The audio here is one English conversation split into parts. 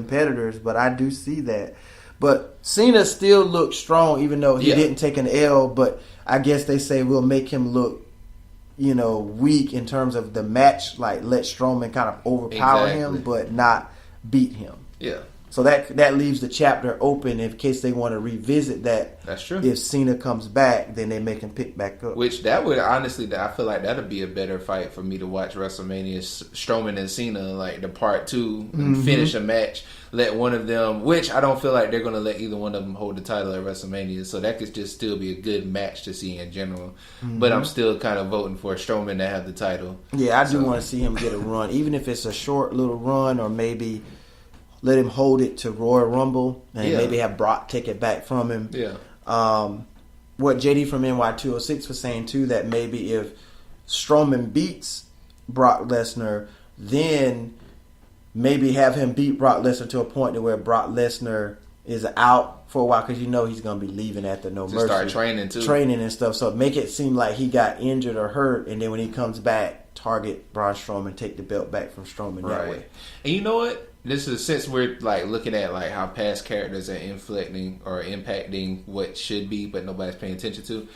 competitors, but I do see that. But Cena still looks strong, even though he didn't take an L. But I guess they say we'll make him look, weak in terms of the match. Like let Strowman kind of overpower him, but not beat him. Yeah. So that leaves the chapter open in case they want to revisit that. That's true. If Cena comes back, then they make him pick back up. Which that would honestly, I feel like that'd be a better fight for me to watch WrestleMania. Strowman and Cena, like the part 2, finish a match. Let one of them, which I don't feel like they're going to let either one of them hold the title at WrestleMania. So that could just still be a good match to see in general. But I'm still kind of voting for Strowman to have the title. Yeah, I do want to see him get a run, even if it's a short little run, or maybe let him hold it to Royal Rumble and maybe have Brock take it back from him. Yeah. What JD from NY206 was saying too, that maybe if Strowman beats Brock Lesnar, then maybe have him beat Brock Lesnar to a point to where Brock Lesnar is out for a while, because he's going to be leaving after No Mercy. Start training too. Training and stuff. So make it seem like he got injured or hurt, and then when he comes back, target Braun Strowman, take the belt back from Strowman that way. And you know what? This is, since we're like looking at like how past characters are inflecting or impacting what should be, but nobody's paying attention to.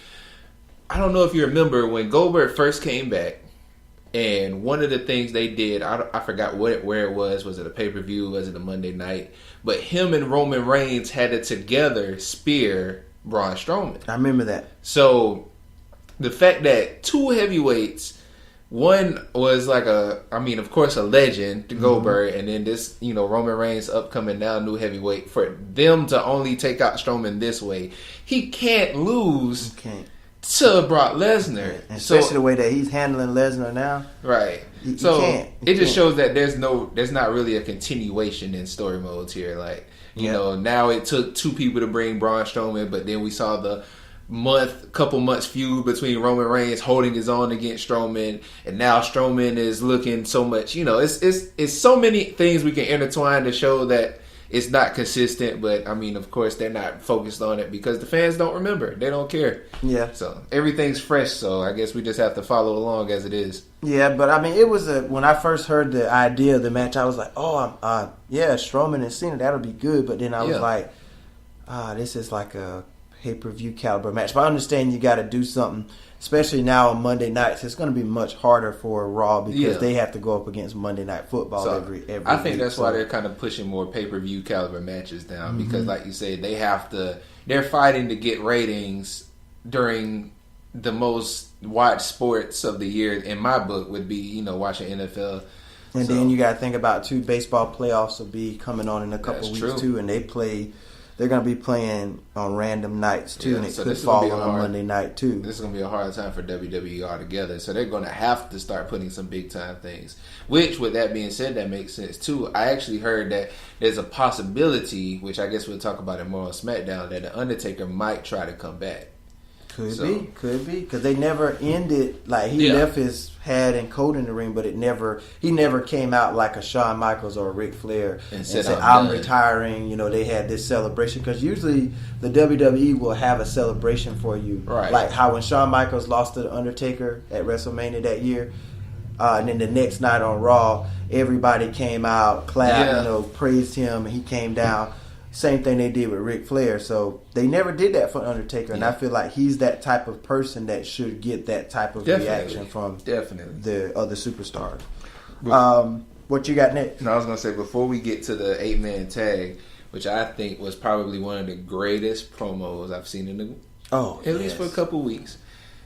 I don't know if you remember when Goldberg first came back, and one of the things they did, I forgot where it was. Was it a pay-per-view? Was it a Monday night? But him and Roman Reigns had to together spear Braun Strowman. I remember that. So the fact that two heavyweights, one was like of course, a legend, to Goldberg, and then this, Roman Reigns, upcoming now new heavyweight, for them to only take out Strowman this way, he can't lose to Brock Lesnar. Yeah, especially the way that he's handling Lesnar now. Right. It just shows that there's not really a continuation in story modes here. Like, now it took two people to bring Braun Strowman, but then we saw the couple months feud between Roman Reigns holding his own against Strowman, and now Strowman is looking so much, it's so many things we can intertwine to show that it's not consistent. But of course they're not focused on it because the fans don't remember, they don't care. So everything's fresh, so I guess we just have to follow along as it is. But it was when I first heard the idea of the match, I was like, Strowman and Cena, that'll be good. But then I was like, this is like a pay-per-view caliber match. But I understand you got to do something, especially now on Monday nights. It's going to be much harder for Raw because they have to go up against Monday Night Football every I think that's why they're kind of pushing more pay-per-view caliber matches down, because like you said, they're fighting to get ratings during the most watched sports of the year, in my book, would be, watching NFL. And then you got to think about too, baseball playoffs will be coming on in a couple weeks too, and they're going to be playing on random nights too, and it could fall on Monday night too. This is going to be a hard time for WWE altogether, so they're going to have to start putting some big time things. Which, with that being said, that makes sense too. I actually heard that there's a possibility, which I guess we'll talk about it more on SmackDown, that the Undertaker might try to come back. Could be, because they never ended, like he left his hat and coat in the ring, but he never came out like a Shawn Michaels or a Ric Flair and said, I'm retiring. They had this celebration, because usually the WWE will have a celebration for you, right? Like how when Shawn Michaels lost to the Undertaker at WrestleMania that year, and then the next night on Raw, everybody came out, clapped, praised him, and he came down. Same thing they did with Ric Flair. So they never did that for Undertaker, and I feel like he's that type of person that should get that type of reaction from the other superstars. What you got next? No, I was going to say, before we get to the 8-man tag, which I think was probably one of the greatest promos I've seen in at least for a couple weeks,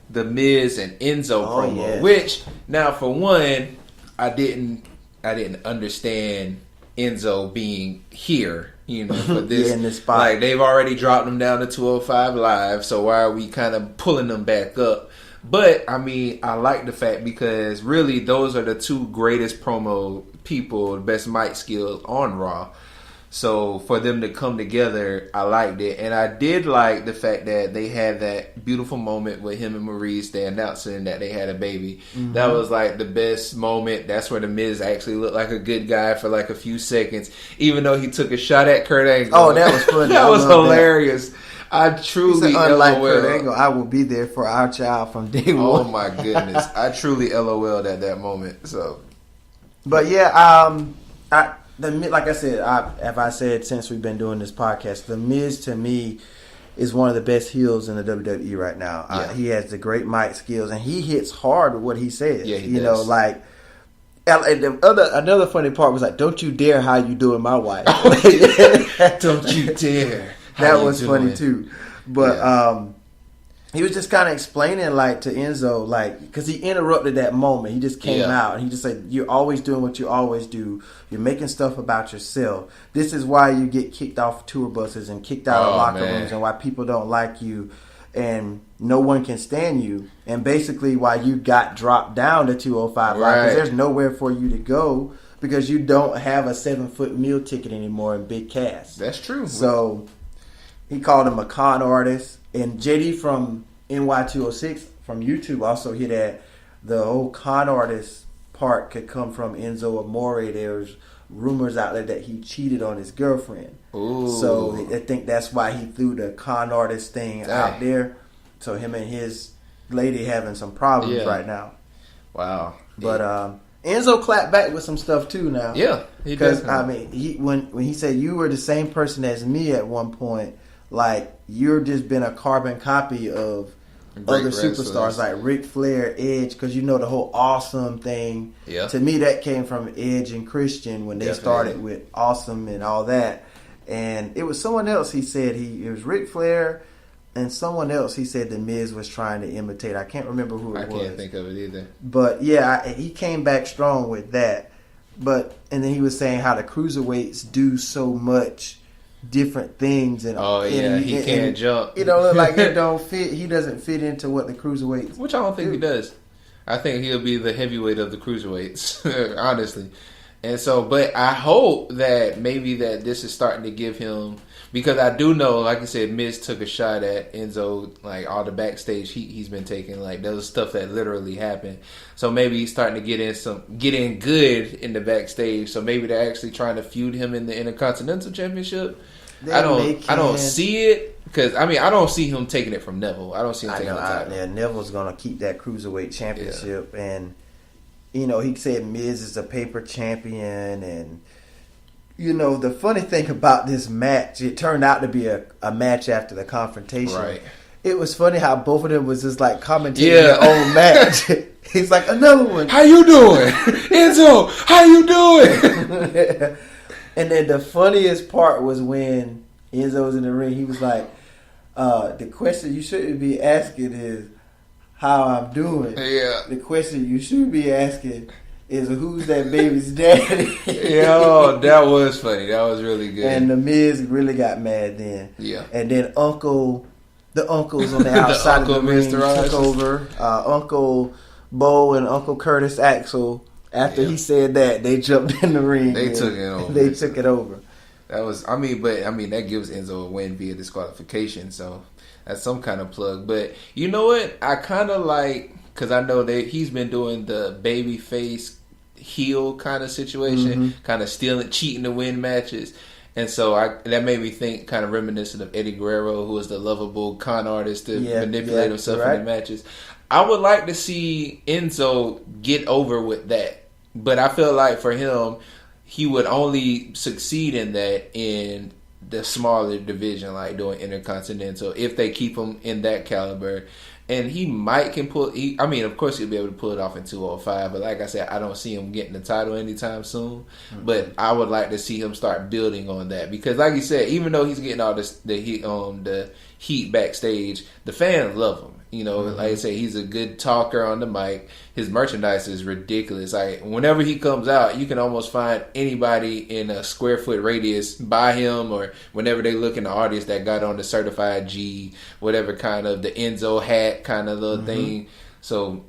the Miz and Enzo promo. Which, now for one, I didn't understand Enzo being here, for this. In this spot. Like, they've already dropped him down to 205 Live, so why are we kind of pulling them back up? But, I like the fact, because really those are the two greatest promo people, the best mic skills on Raw. So for them to come together, I liked it. And I did like the fact that they had that beautiful moment with him and Maurice, they announcing that they had a baby. That was like the best moment. That's where the Miz actually looked like a good guy for like a few seconds, even though he took a shot at Kurt Angle. Oh, that was funny. That was hilarious. I truly unlike Kurt Angle, I will be there for our child from day one. Oh my goodness. I truly LOL'd at that moment. So, but like I said, I said since we've been doing this podcast, The Miz to me is one of the best heels in the WWE right now. Yeah. He has the great mic skills, and he hits hard with what he says. Yeah, he you does. know, like. And another funny part was like, "Don't you dare how you doing my wife." Don't you dare. That was funny too. But he was just kind of explaining like to Enzo, like, because he interrupted that moment. He just came out and he just said, "You're always doing what you always do. You're making stuff about yourself. This is why you get kicked off tour buses and kicked out of locker rooms, and why people don't like you, and no one can stand you, and basically why you got dropped down to 205 Live, because there's nowhere for you to go because you don't have a 7-foot meal ticket anymore in Big Cass." That's true. So he called him a con artist, and JD from NY206 from YouTube also hit at the whole con artist part could come from Enzo Amore. There's rumors out there that he cheated on his girlfriend. Ooh. So I think that's why he threw the con artist thing out there. So him and his lady having some problems right now. Wow. But Enzo clapped back with some stuff too now. Yeah, because I mean, when he said you were the same person as me at one point, like you're just been a carbon copy of other superstars like Ric Flair, Edge, because you know the whole Awesome thing. Yeah. To me, that came from Edge and Christian when they started with Awesome and all that. And it was someone else. He said it was Ric Flair and someone else. He said the Miz was trying to imitate. I can't remember who it was. I can't think of it either. But yeah, he came back strong with that. And then he was saying how the cruiserweights do so much different things, and he can't jump. You know, like it don't fit. He doesn't fit into what the cruiserweights. Which I don't think he does. I think he'll be the heavyweight of the cruiserweights, honestly. And so, but I hope that maybe that this is starting to give him, because I do know, like I said, Miz took a shot at Enzo, like all the backstage heat he's been taking, like there was stuff that literally happened. So maybe he's starting to get in good in the backstage. So maybe they're actually trying to feud him in the Intercontinental Championship. I don't see it, because I mean I don't see him taking it from Neville. I don't see him taking the title. Yeah, Neville's gonna keep that cruiserweight championship, and you know he said Miz is a paper champion, and you know the funny thing about this match, it turned out to be a match after the confrontation. Right. It was funny how both of them was just like commentating their own match. He's like, another one. How you doing, Enzo? How you doing? And then the funniest part was when Enzo was in the ring. He was like, the question you shouldn't be asking is how I'm doing. Yeah. The question you should be asking is who's that baby's daddy. Yo, that was funny. That was really good. And the Miz really got mad then. Yeah. And then the uncles on the outside of the ring took over. Uncle Bo and Uncle Curtis Axel. After he said that, they jumped in the ring. They took it over. They took it over. That was, that gives Enzo a win via disqualification. So that's some kind of plug. But you know what? I kind of like, because I know that he's been doing the baby face heel kind of situation, kind of cheating to win matches. And so that made me think, kind of reminiscent of Eddie Guerrero, who was the lovable con artist to manipulate himself in the matches. I would like to see Enzo get over with that. But I feel like for him, he would only succeed in that in the smaller division, like doing Intercontinental, if they keep him in that caliber. And he can pull. Of course he'll be able to pull it off in 205. But like I said, I don't see him getting the title anytime soon. Mm-hmm. But I would like to see him start building on that, because, like you said, even though he's getting all the heat backstage, the fans love him. You know, like I say, he's a good talker on the mic. His merchandise is ridiculous. Like, whenever he comes out, you can almost find anybody in a square foot radius by him, or whenever they look in the audience that got on the certified G, whatever kind of the Enzo hat kind of little thing. So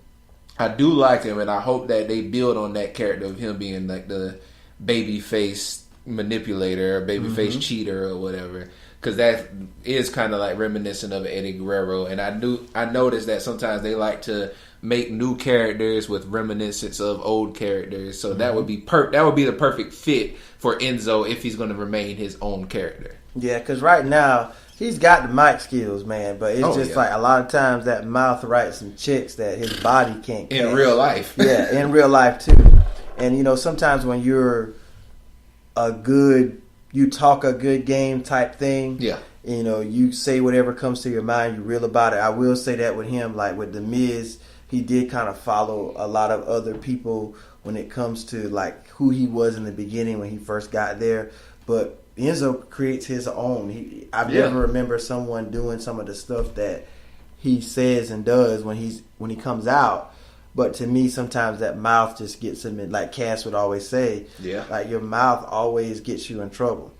I do like him, and I hope that they build on that character of him being like the babyface manipulator, babyface cheater, or whatever. Because that is kind of like reminiscent of Eddie Guerrero. And I noticed that sometimes they like to make new characters with reminiscence of old characters. So that would be the perfect fit for Enzo if he's going to remain his own character. Yeah, because right now he's got the mic skills, man. But it's like a lot of times that mouth writes some checks that his body can't catch. In real life. Yeah, in real life too. And, you know, sometimes when you're you talk a good game type thing. Yeah. You know, you say whatever comes to your mind, you real about it. I will say that with him, like with The Miz, he did kind of follow a lot of other people when it comes to like who he was in the beginning when he first got there. But Enzo creates his own. I've never remember someone doing some of the stuff that he says and does when he comes out. But to me, sometimes that mouth just gets him in, like Cass would always say. Yeah. Like your mouth always gets you in trouble.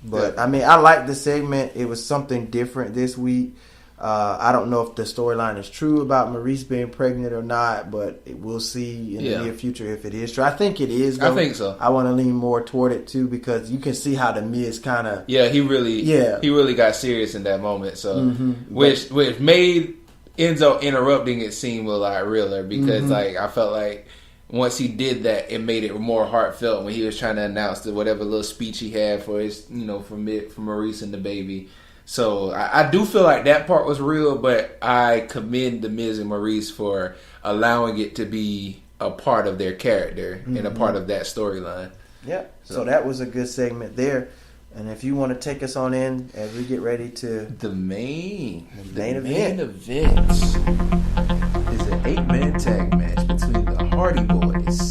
But I mean, I like the segment. It was something different this week. I don't know if the storyline is true about Maurice being pregnant or not, but we'll see in the near future if it is true. I think it is, though. I think so. I want to lean more toward it, too, because you can see how The Miz kind of... Yeah, he really got serious in that moment. So, which made Enzo interrupting it seem a lot realer because, like, I felt like once he did that, it made it more heartfelt when he was trying to announce whatever little speech he had for his, for Maurice and the baby. So I do feel like that part was real, but I commend The Miz and Maurice for allowing it to be a part of their character and a part of that storyline. Yeah, so that was a good segment there. And if you want to take us on in as we get ready to... The main event is an 8-man tag match between the Hardy Boys,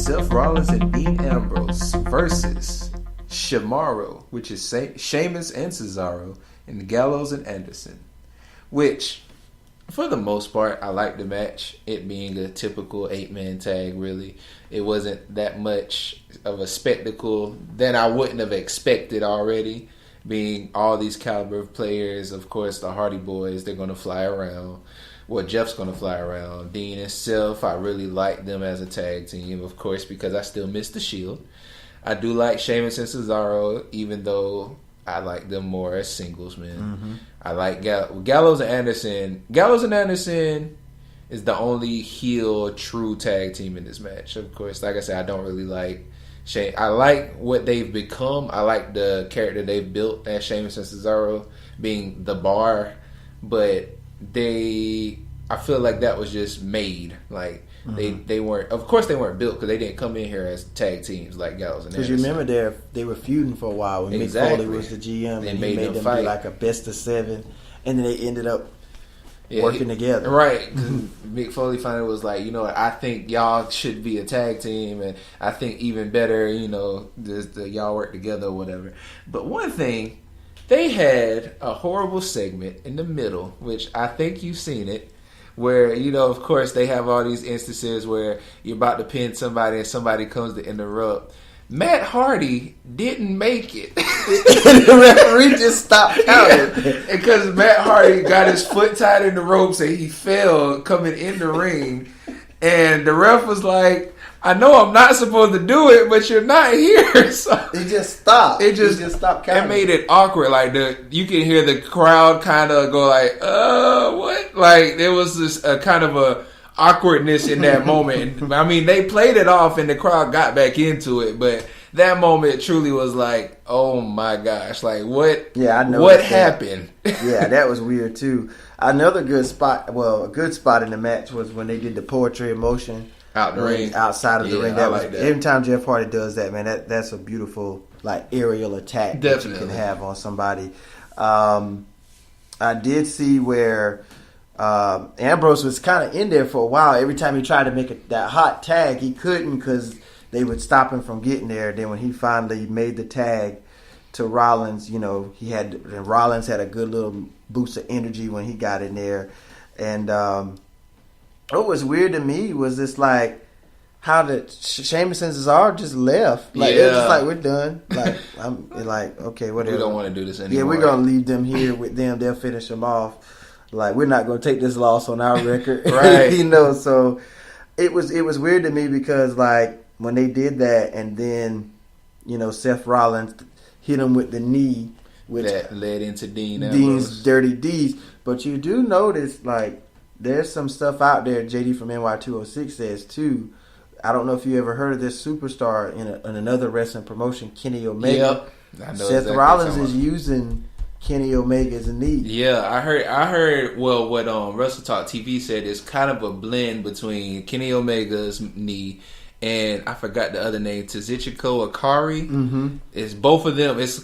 Seth Rollins and Dean Ambrose versus Shimaro, which is Sheamus and Cesaro, and Gallows and Anderson. Which, for the most part, I like the match. It being a typical 8-man tag, really. It wasn't that much of a spectacle that I wouldn't have expected already. Being all these caliber of players, of course, the Hardy Boys, they're going to fly around. Well, Jeff's going to fly around. Dean and Seth, I really like them as a tag team, of course, because I still miss the Shield. I do like Sheamus and Cesaro, even though I like them more as singles, man. I like Gallows and Anderson. Gallows and Anderson is the only heel true tag team in this match. Of course, like I said, I don't really like Sheamus. I like what they've become. I like the character they've built as Sheamus and Cesaro being the Bar, but I feel like that was just made. Like, they weren't, of course they weren't built because they didn't come in here as tag teams like Gallows and Anderson. Because you remember they were feuding for a while when Mick Foley was the GM and he made them fight. be like a best of 7, and then they ended up working together. Right. Mick Foley finally was like, you know what, I think y'all should be a tag team, and I think even better, y'all work together or whatever. But one thing, they had a horrible segment in the middle, which I think you've seen it, where, of course, they have all these instances where you're about to pin somebody and somebody comes to interrupt. Matt Hardy didn't make it. The referee just stopped counting. Because Matt Hardy got his foot tied in the ropes and he fell coming in the ring. And the ref was like, I know I'm not supposed to do it, but you're not here. So it just stopped. It just stopped counting. It made it awkward. Like you can hear the crowd kind of go like, what? Like there was this kind of a awkwardness in that moment. I mean, they played it off and the crowd got back into it, but that moment truly was like, oh my gosh, like what? Yeah, I know what happened. Yeah, that was weird too. Another good spot. Well, a good spot in the match was when they did the poetry in motion. Out the ring. Outside of the ring. That was like that. Every time Jeff Hardy does that, man, that's a beautiful like aerial attack that you can have on somebody. I did see where Ambrose was kind of in there for a while. Every time he tried to make that hot tag, he couldn't because they would stop him from getting there. Then when he finally made the tag to Rollins, Rollins had a good little boost of energy when he got in there. And what was weird to me was this like how the Sheamus and Cesaro just left. Like it was just like, we're done. Like I'm like, okay, whatever. We don't want to do this anymore. Yeah, we're gonna leave them here with them. They'll finish them off. Like we're not gonna take this loss on our record, right? So it was weird to me because like when they did that, and then Seth Rollins hit him with the knee, which that led into Dean's dirty deeds. But you do notice like there's some stuff out there. JD from NY206 says too. I don't know if you ever heard of this superstar in another wrestling promotion, Kenny Omega. Yep, I know Seth exactly Rollins is using Kenny Omega's knee. Yeah, I heard. Well, what Wrestle Talk TV said is kind of a blend between Kenny Omega's knee and I forgot the other name, Kazuchika Akari. Mm-hmm. It's both of them. It's